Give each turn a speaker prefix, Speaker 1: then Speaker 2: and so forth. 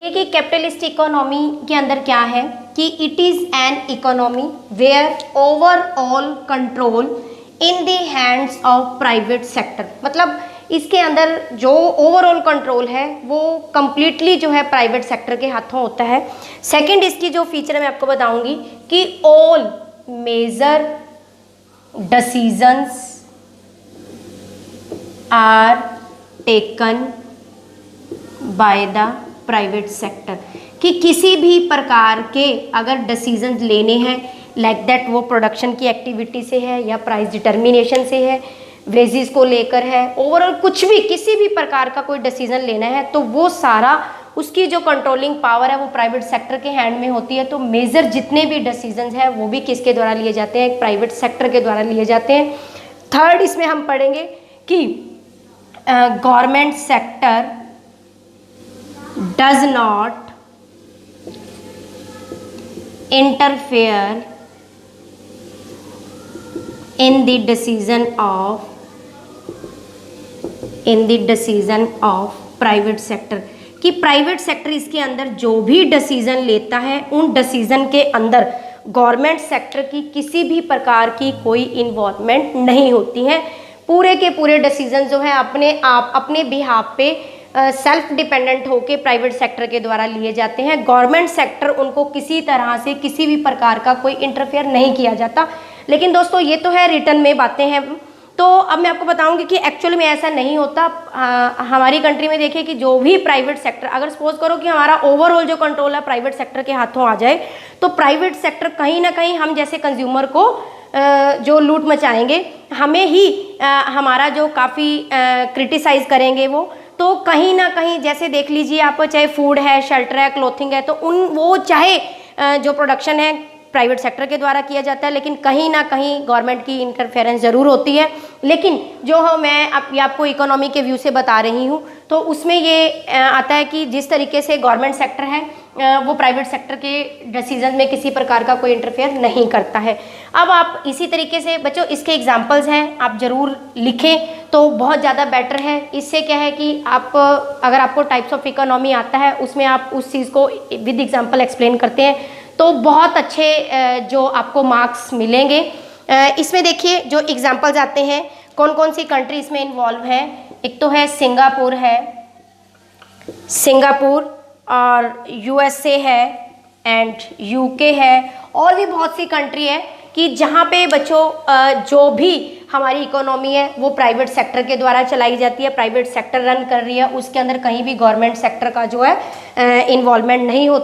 Speaker 1: कि capitalist economy के अंदर क्या है कि it is an economy where overall control in the hands of private sector. मतलब इसके अंदर जो ओवरऑल कंट्रोल है वो कंप्लीटली जो है प्राइवेट सेक्टर के हाथों होता है। सेकंड इसकी जो फीचर है मैं आपको बताऊंगी कि all major decisions are taken by the private sector, कि किसी भी प्रकार के अगर डिसीजन लेने हैं लाइक दैट वो प्रोडक्शन की एक्टिविटी से है या प्राइस डिटर्मिनेशन से है, वेजेस को लेकर है, ओवरऑल कुछ भी किसी भी प्रकार का कोई डिसीजन लेना है तो वो सारा उसकी जो कंट्रोलिंग पावर है वो प्राइवेट सेक्टर के हैंड में होती है। तो मेजर जितने भी डिसीजंस हैं वो भी किसके द्वारा लिए जाते हैं, प्राइवेट सेक्टर के द्वारा लिए जाते हैं। थर्ड इसमें हम पढ़ेंगे कि government sector does not interfere in the decision of private sector, कि प्राइवेट सेक्टर इसके अंदर जो भी डिसीजन लेता है उन डिसीजन के अंदर गवर्नमेंट सेक्टर की किसी भी प्रकार की कोई इन्वॉल्वमेंट नहीं होती है। पूरे के पूरे डिसीजन जो है अपने आप अपने बिहाफ पे सेल्फ डिपेंडेंट होके प्राइवेट सेक्टर के द्वारा लिए जाते हैं। गवर्नमेंट सेक्टर उनको किसी तरह से किसी भी प्रकार का कोई इंटरफेयर नहीं किया जाता। लेकिन दोस्तों ये तो है रिटर्न में बातें हैं, तो अब मैं आपको बताऊंगी कि एक्चुअली में ऐसा नहीं होता। हमारी कंट्री में देखिए कि जो भी प्राइवेट सेक्टर, अगर सपोज करो कि हमारा ओवरऑल जो कंट्रोल है प्राइवेट सेक्टर के हाथों आ जाए तो प्राइवेट सेक्टर कहीं ना कहीं हम जैसे कंज्यूमर को जो लूट मचाएंगे, हमें ही हमारा जो काफ़ी क्रिटिसाइज करेंगे तो कहीं ना कहीं जैसे देख लीजिए आप, चाहे फूड है, शेल्टर है, क्लोथिंग है, तो वो चाहे जो प्रोडक्शन है प्राइवेट सेक्टर के द्वारा किया जाता है लेकिन कहीं ना कहीं गवर्नमेंट की इंटरफेरेंस ज़रूर होती है। लेकिन जो मैं आपको इकोनॉमी के व्यू से बता रही हूँ तो उसमें ये आता है कि जिस तरीके से गवर्नमेंट सेक्टर है वो प्राइवेट सेक्टर के डिसीजन में किसी प्रकार का कोई इंटरफेयर नहीं करता है। अब आप इसी तरीके से बच्चों इसके एग्जांपल्स हैं, आप ज़रूर लिखें तो बहुत ज़्यादा बेटर है। इससे क्या है कि आप अगर आपको टाइप्स ऑफ इकोनॉमी आता है उसमें आप उस चीज़ को विद एग्जांपल एक्सप्लेन करते हैं तो बहुत अच्छे जो आपको मार्क्स मिलेंगे। इसमें देखिए जो एग्जांपल्स आते हैं कौन कौन सी कंट्री इसमें इन्वॉल्व है। एक तो है सिंगापुर और यूएसए है एंड यूके है, और भी बहुत सी कंट्री है कि जहाँ पे बच्चों जो भी हमारी इकोनॉमी है वो प्राइवेट सेक्टर के द्वारा चलाई जाती है, प्राइवेट सेक्टर रन कर रही है, उसके अंदर कहीं भी गवर्नमेंट सेक्टर का जो है इन्वॉल्वमेंट नहीं होता।